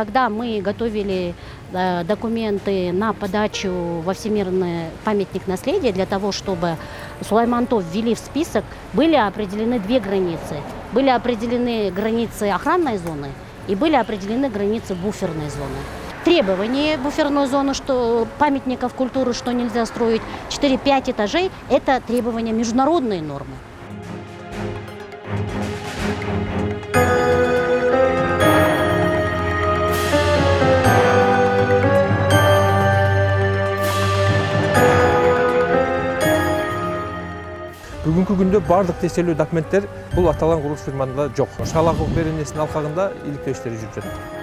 когда мы готовили документы на подачу во Всемирный памятник наследия, для того, чтобы Сулаймантов ввели в список, были определены две границы. Были определены границы охранной зоны и были определены границы буферной зоны. Требования буферной зоны, что памятников культуры, что нельзя строить 4-5 этажей, это требования международные нормы. Бүгүнкү күндө бардык тиешелүү документтер бул аталган курулуш фирмасында жок. Шайлак беренесинин алкагында иликтөө иштери жүрүп жатат.